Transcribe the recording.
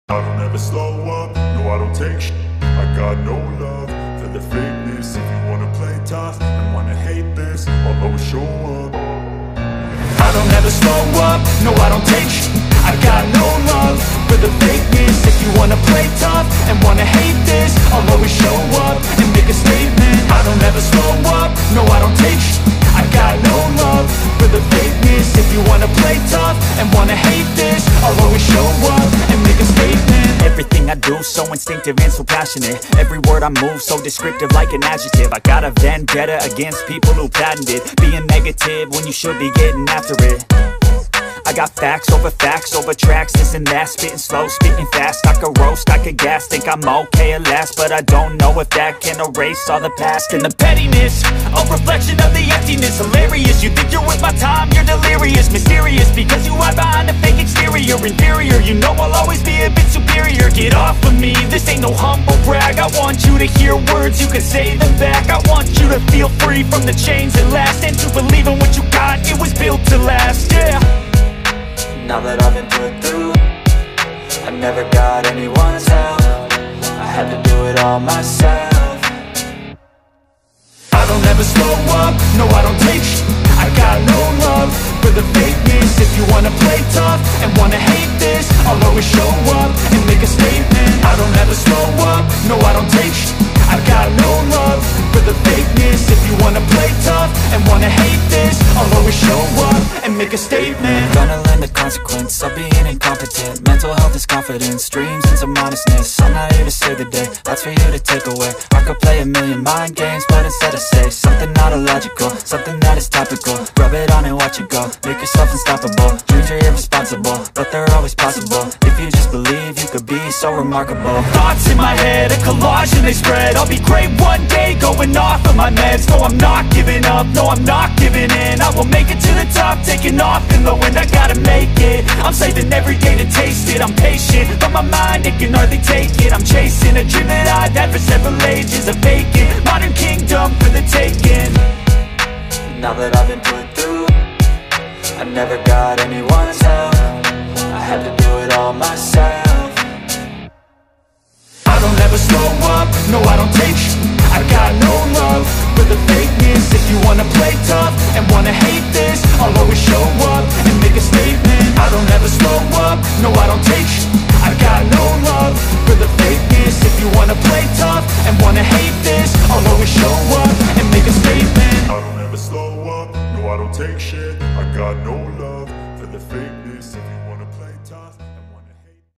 I don't ever slow up, no I don't take sh**. I got no love for the fakeness. If you wanna play tough and wanna hate this, I'll always show up. I don't ever slow up, no I don't take sh**. I got no love for the fakeness. If you wanna play tough and wanna hate this, I'll always show up and make a statement. I don't ever slow up, no I don't take sh**. I got no love for the fakeness. If you wanna play tough and wanna hate this, I'll always show up and make a statement. Everything I do so instinctive and so passionate. Every word I move so descriptive like an adjective. I got a vendetta against people who patented being negative when you should be getting after it. I got facts over tracks, this and that. Spitting slow, spitting fast. I could roast, I could gas. Think I'm okay at last, but I don't know if that can erase all the past. And the pettiness, a reflection of the emptiness. Hilarious, you think you're worth my time, you're delirious. Mysterious, because you hide behind a fake exterior. Inferior, you know I'll always be a bit superior. Get off of me, this ain't no humble brag. I want you to hear words, you can say them back. I want you to feel free from the chains that last, and to believe in what you got, it was built to last, yeah. Now that I've been put through, I never got anyone's help. I had to do it all myself. I don't ever slow up, no I don't take sh**. I got no love for the fakeness. If you wanna play tough and wanna hate this, I'll always show up and make a statement. I don't ever slow up, no I don't take sh**. I got no love for the fakeness. If you wanna play tough and wanna hate this, I'll always show up and make a statement. Gonna learn the consequence of being incompetent. Mental health is confidence, dreams and some honestness. I'm not here to save the day, that's for you to take away. I could play a million mind games, but instead I say something not illogical, something that is topical. Rub it on and watch it go, make yourself unstoppable. Dreams are irresponsible, but they're always possible. If you just believe, you could be so remarkable. Thoughts in my head, a collage and they spread. I'll be great one day, going off of my meds. No, I'm not giving up, no, I'm not giving in. I will make it to the top, taking off in the wind. I gotta make it, I'm saving every day to taste it. I'm patient, but my mind, it can hardly take it. I'm chasing a dream that I've had for several ages. A vacant, modern kingdom for the taking. Now that I've been put through, I never got anyone's help. I had to do it all myself.